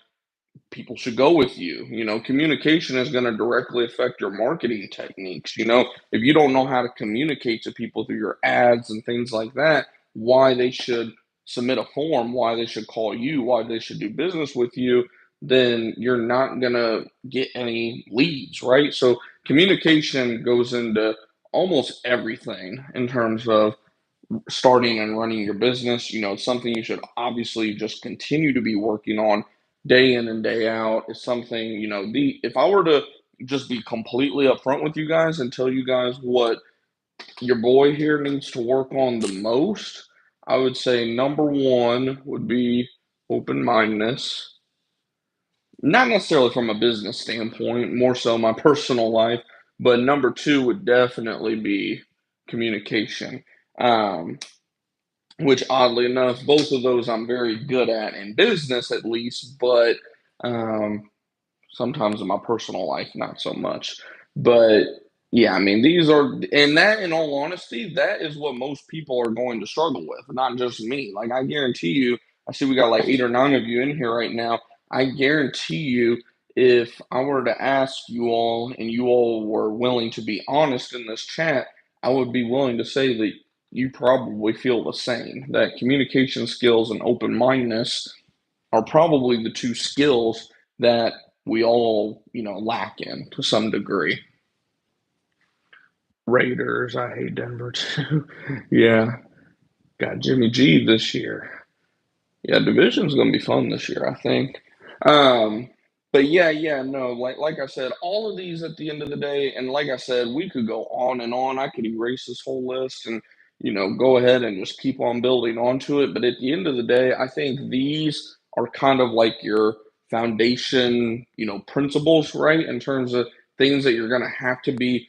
people should go with you. Communication is going to directly affect your marketing techniques. If you don't know how to communicate to people through your ads and things like that, why they should submit a form, why they should call you, why they should do business with you, then you're not going to get any leads, right? So communication goes into almost everything in terms of starting and running your business. It's something you should obviously just continue to be working on day in and day out. It's something, if I were to just be completely upfront with you guys and tell you guys what your boy here needs to work on the most, I would say number one would be open mindedness. Not necessarily from a business standpoint, more so my personal life, but number two would definitely be communication. Um, which oddly enough, both of those I'm very good at in business at least, but um, sometimes in my personal life, not so much. But yeah, I mean, these are, and that in all honesty, that is what most people are going to struggle with, not just me. Like, I guarantee you, I see we got like 8 or 9 of you in here right now. I guarantee you, if I were to ask you all and you all were willing to be honest in this chat, I would be willing to say that you probably feel the same, that communication skills and open mindedness are probably the two skills that we all, lack in to some degree. Raiders, I hate Denver too. Yeah, got Jimmy G this year. Yeah, division's gonna be fun this year, I think. Um, but yeah, no, like I said, all of these at the end of the day, and like I said, we could go on and on. I could erase this whole list and go ahead and just keep on building onto it. But at the end of the day, I think these are kind of like your foundation, principles, right? In terms of things that you're gonna have to be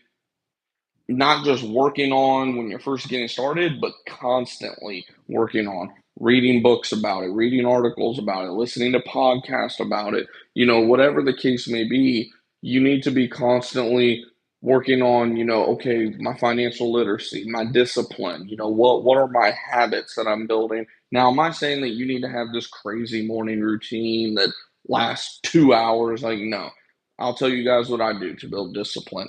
not just working on when you're first getting started, but constantly working on reading books about it, reading articles about it, listening to podcasts about it, whatever the case may be, you need to be constantly working on, okay, my financial literacy, my discipline, what are my habits that I'm building? Now, am I saying that you need to have this crazy morning routine that lasts 2 hours? Like, no. I'll tell you guys what I do to build discipline.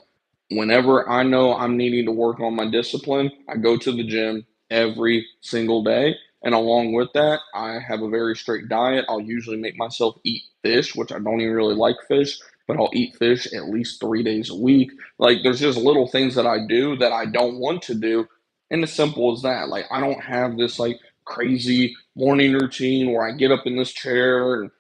Whenever I know I'm needing to work on my discipline, I go to the gym every single day. And along with that, I have a very strict diet. I'll usually make myself eat fish, which I don't even really like fish, but I'll eat fish at least 3 days a week. Like, there's just little things that I do that I don't want to do. And as simple as that, like, I don't have this like crazy morning routine where I get up in this chair and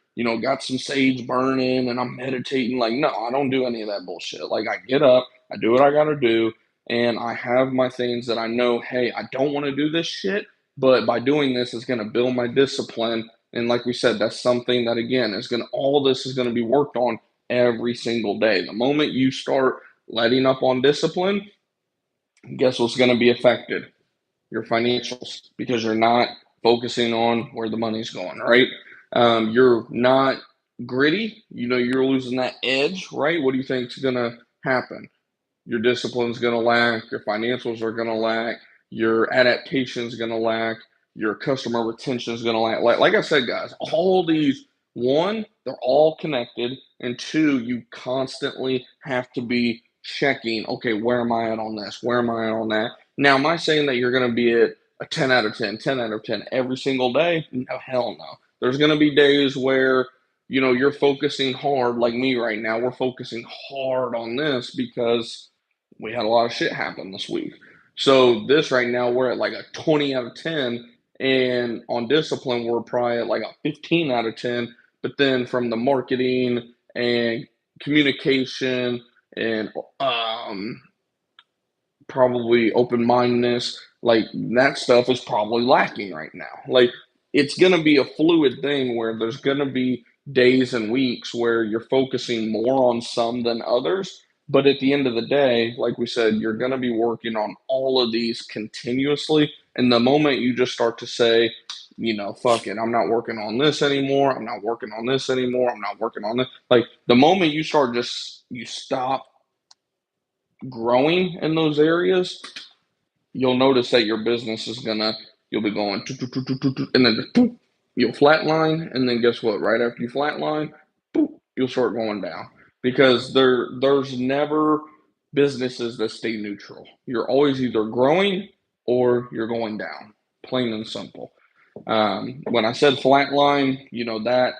got some sage burning and I'm meditating. Like, no, I don't do any of that bullshit. Like, I get up, I do what I got to do, and I have my things that I know, hey, I don't want to do this shit, but by doing this, it's going to build my discipline. And like we said, that's something that, again, all this is going to be worked on every single day. The moment you start letting up on discipline, guess what's going to be affected? Your financials, because you're not focusing on where the money's going, right? You're not gritty, you're losing that edge, right? What do you think is going to happen? Your discipline's going to lack, your financials are going to lack, your adaptation is going to lack, your customer retention is going to lack. Like I said, guys, all these, one, they're all connected, and two, you constantly have to be checking, okay, where am I at on this? Where am I at on that? Now, am I saying that you're going to be at a 10 out of 10, 10 out of 10 every single day? No, hell no. There's going to be days where you're focusing hard, like me right now. We're focusing hard on this because we had a lot of shit happen this week. So this right now, we're at like a 20 out of 10. And on discipline, we're probably at like a 15 out of 10. But then from the marketing and communication and probably open mindedness, like that stuff is probably lacking right now. Like it's going to be a fluid thing where there's going to be days and weeks where you're focusing more on some than others. But at the end of the day, like we said, you're going to be working on all of these continuously. And the moment you just start to say, fuck it, I'm not working on this anymore. I'm not working on this anymore. I'm not working on this. Like the moment you stop growing in those areas, you'll notice that your business is you'll be going, and then you'll flatline, and then guess what? Right after you flatline, you'll start going down because there's never businesses that stay neutral. You're always either growing or you're going down, plain and simple. When I said flatline, that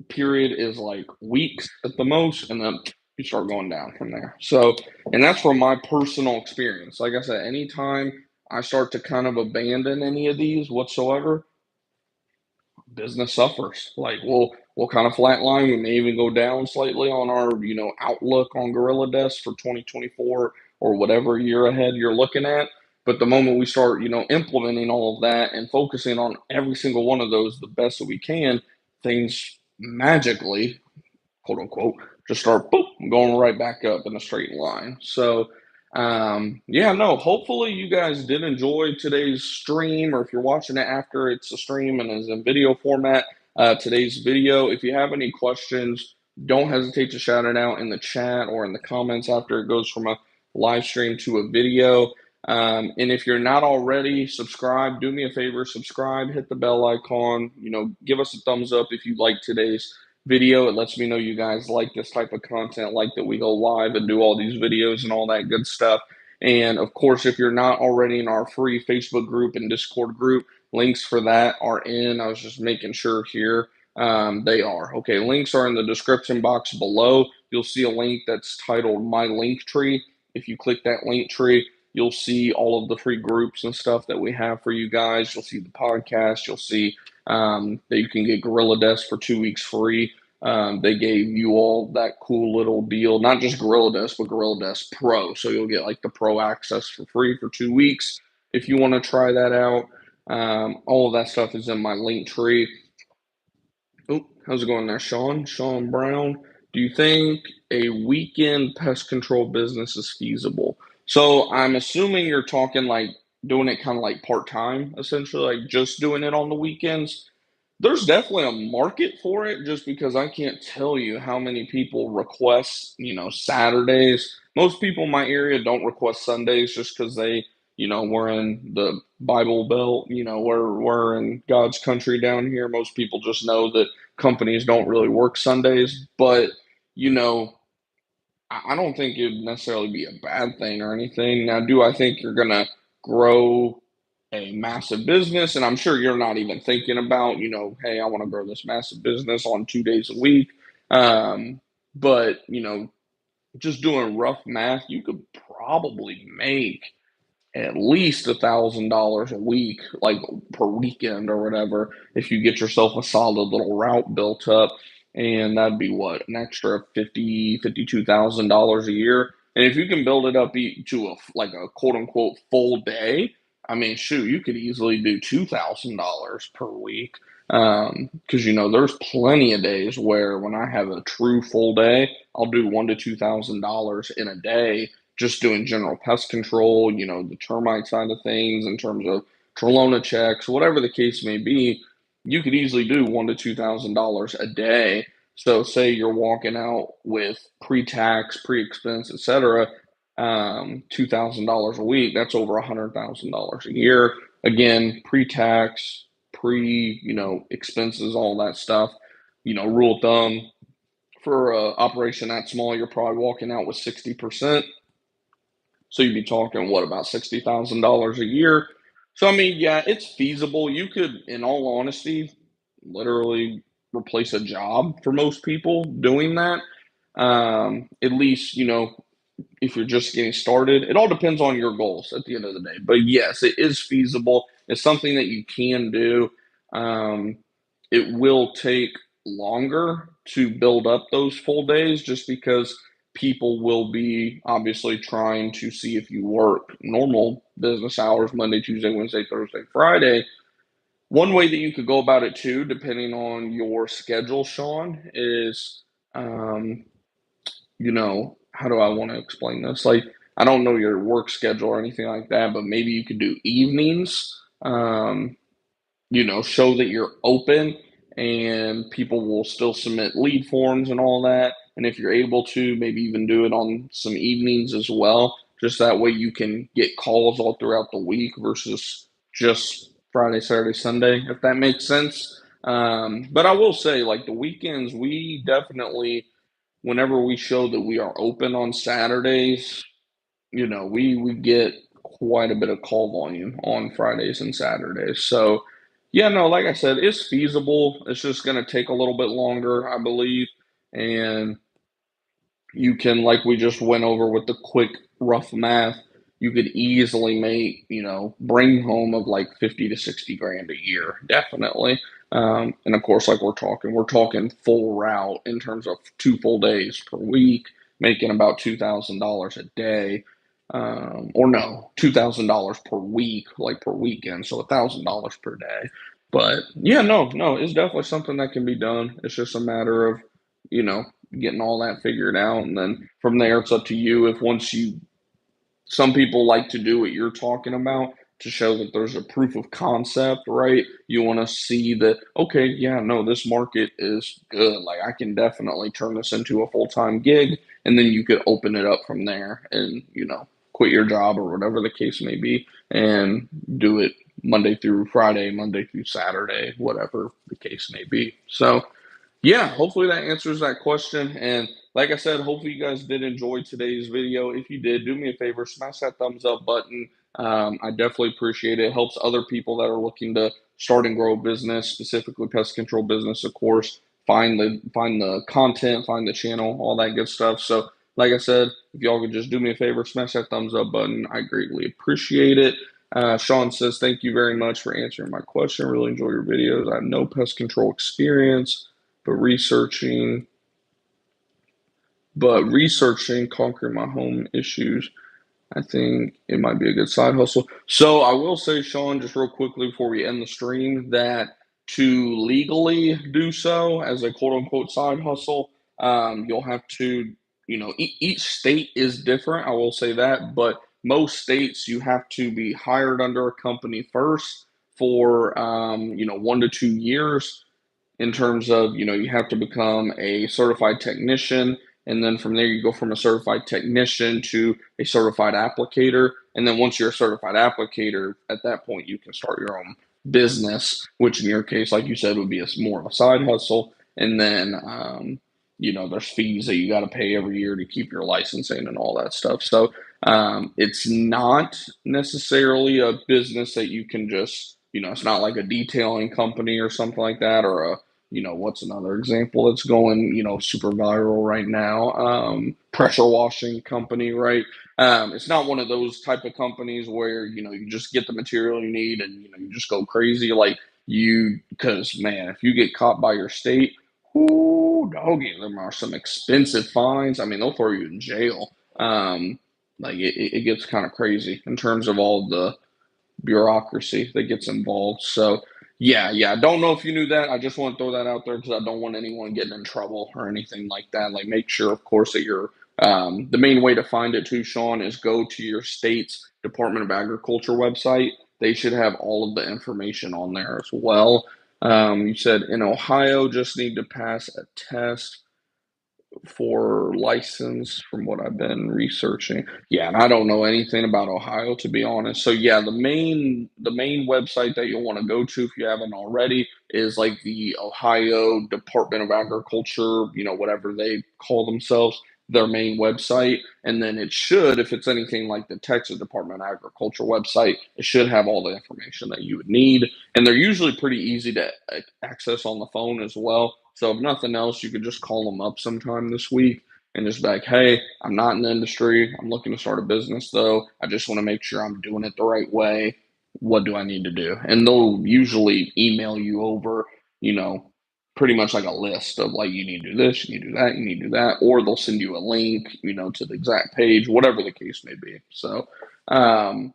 period is like weeks at the most, and then you start going down from there. So, and that's from my personal experience. Like I said, anytime I start to kind of abandon any of these whatsoever, business suffers. Like we'll kind of flatline. We may even go down slightly on our outlook on Gorilla Desk for 2024 or whatever year ahead you're looking at. But the moment we start implementing all of that and focusing on every single one of those the best that we can, things magically, quote unquote, just start going right back up in a straight line. So yeah, no, hopefully you guys did enjoy today's stream, or if you're watching it after it's a stream and is in video format, today's video. If you have any questions, don't hesitate to shout it out in the chat or in the comments after it goes from a live stream to a video. And if you're not already subscribed, do me a favor, subscribe, hit the bell icon, give us a thumbs up if you like today's video. It lets me know you guys like this type of content, like that we go live and do all these videos and all that good stuff. And of course, if you're not already in our free Facebook group and Discord group, links for that are in. I was just making sure here. They are. Okay, links are in the description box below. You'll see a link that's titled My LinkTree. If you click that LinkTree, you'll see all of the free groups and stuff that we have for you guys. You'll see the podcast. You'll see that you can get Gorilla Desk for 2 weeks free. They gave you all that cool little deal, not just Gorilla Desk, but Gorilla Desk Pro. So you'll get like the Pro access for free for 2 weeks if you want to try that out. All of that stuff is in my LinkTree. Oh, how's it going there, Sean? Sean Brown. Do you think a weekend pest control business is feasible? So I'm assuming you're talking like doing it kind of like part time, essentially, like just doing it on the weekends. There's definitely a market for it just because I can't tell you how many people request, Saturdays. Most people in my area don't request Sundays just because we're in the Bible Belt, we're in God's country down here. Most people just know that companies don't really work Sundays, but you know, I don't think it'd necessarily be a bad thing or anything. Now, do I think you're gonna grow a massive business? And I'm sure you're not even thinking about, hey, I want to grow this massive business on 2 days a week. But just doing rough math, you could probably make at least $1,000 a week, like per weekend or whatever, if you get yourself a solid little route built up. And that'd be what, an extra $52,000 a year. And if you can build it up to like a quote unquote full day, I mean, shoot, you could easily do $2,000 per week. Because there's plenty of days where when I have a true full day, I'll do $1,000 to $2,000 in a day just doing general pest control, the termite side of things in terms of Trelona checks, whatever the case may be, you could easily do $1,000 to $2,000 a day. So say you're walking out with pre-tax, pre-expense, etc., $2,000 a week. That's over $100,000 a year. Again, pre-tax, expenses, all that stuff. Rule of thumb for an operation that small, you're probably walking out with 60%. So you'd be talking what about $60,000 a year? So I mean, yeah, it's feasible. You could, in all honesty, literally replace a job for most people doing that. At least if you're just getting started. It all depends on your goals at the end of the day. But yes, it is feasible. It's something that you can do. Um, it will take longer to build up those full days just because people will be obviously trying to see if you work normal business hours Monday, Tuesday, Wednesday, Thursday, Friday. One way that you could go about it too, depending on your schedule, Sean, is um, how do I want to explain this? Like, I don't know your work schedule or anything like that, but maybe you could do evenings. Show that you're open and people will still submit lead forms and all that. And if you're able to, maybe even do it on some evenings as well. Just that way you can get calls all throughout the week versus just Friday, Saturday, Sunday, if that makes sense. But I will say, like the weekends, we definitely, whenever we show that we are open on Saturdays, we get quite a bit of call volume on Fridays and Saturdays. So, yeah, no, like I said, it's feasible. It's just going to take a little bit longer, I believe. And you can, like we just went over with the quick, rough math, you could easily make, bring home of like 50 to 60 grand a year, definitely. And of course, like we're talking full route in terms of 2 full days per week, making about $2,000 a day. Or no, $2,000 per week, like per weekend, so $1,000 per day. But yeah, no, no, it's definitely something that can be done. It's just a matter of, you know, getting all that figured out. And then from there, it's up to you. If once you, some people like to do what you're talking about to show that there's a proof of concept, right? You want to see that, okay, yeah, no, this market is good. Like I can definitely turn this into a full time gig. And then you could open it up from there and, quit your job or whatever the case may be and do it Monday through Friday, Monday through Saturday, whatever the case may be. So, yeah, hopefully that answers that question. And like I said, hopefully you guys did enjoy today's video. If you did, do me a favor, smash that thumbs up button. I definitely appreciate it. It helps other people that are looking to start and grow a business, specifically pest control business, of course. Find the content, find the channel, all that good stuff. So, like I said, if y'all could just do me a favor, smash that thumbs up button. I greatly appreciate it. Sean says, thank you very much for answering my question. Really enjoy your videos. I have no pest control experience but researching conquering my home issues. I think it might be a good side hustle. So I will say, Sean, just real quickly before we end the stream, that to legally do so as a quote unquote side hustle, you'll have to, each state is different. I will say that, but most states you have to be hired under a company first for 1 to 2 years in terms of, you have to become a certified technician. And then from there, you go from a certified technician to a certified applicator. And then once you're a certified applicator, at that point, you can start your own business, which in your case, like you said, would be more of a side hustle. And then, there's fees that you got to pay every year to keep your licensing and all that stuff. So it's not necessarily a business that you can just, it's not like a detailing company or something like that, or a what's another example that's going, super viral right now? Pressure washing company, right? It's not one of those type of companies where, you just get the material you need and, you just go crazy. Like because man, if you get caught by your state, ooh, doggy, there are some expensive fines. I mean, they'll throw you in jail. Like it gets kind of crazy in terms of all the bureaucracy that gets involved. So, yeah. I don't know if you knew that. I just want to throw that out there because I don't want anyone getting in trouble or anything like that. Like, make sure, of course, that you're. The main way to find it too, Sean, is go to your state's Department of Agriculture website. They should have all of the information on there as well. You said in Ohio, just need to pass a test for license from what I've been researching. Yeah, and I don't know anything about Ohio to be honest. So yeah, the main website that you'll want to go to if you haven't already is like the Ohio Department of Agriculture, whatever they call themselves, their main website. And then it should, if it's anything like the Texas Department of Agriculture website, it should have all the information that you would need. And they're usually pretty easy to access on the phone as well. So if nothing else, you could just call them up sometime this week and just be like, hey, I'm not in the industry. I'm looking to start a business though. I just want to make sure I'm doing it the right way. What do I need to do? And they'll usually email you over, you know, pretty much like a list of like, you need to do this, you need to do that, you need to do that, or they'll send you a link, to the exact page, whatever the case may be. So, um,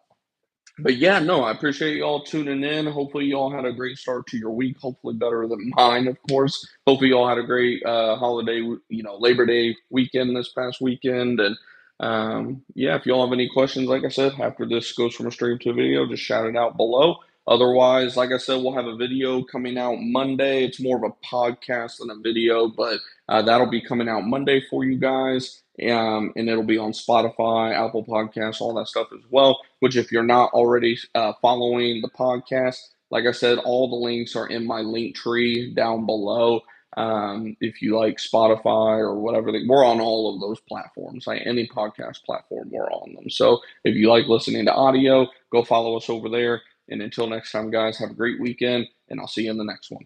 but yeah, no, I appreciate y'all tuning in. Hopefully, y'all had a great start to your week. Hopefully, better than mine, of course. Hopefully, y'all had a great holiday, Labor Day weekend this past weekend. And yeah, if y'all have any questions, like I said, after this goes from a stream to a video, just shout it out below. Otherwise, like I said, we'll have a video coming out Monday. It's more of a podcast than a video, but that'll be coming out Monday for you guys. And it'll be on Spotify, Apple Podcasts, all that stuff as well. Which, if you're not already following the podcast, like I said, all the links are in my link tree down below. If you like Spotify or whatever, we're on all of those platforms. Like any podcast platform, we're on them. So if you like listening to audio, go follow us over there. And until next time, guys, have a great weekend, and I'll see you in the next one.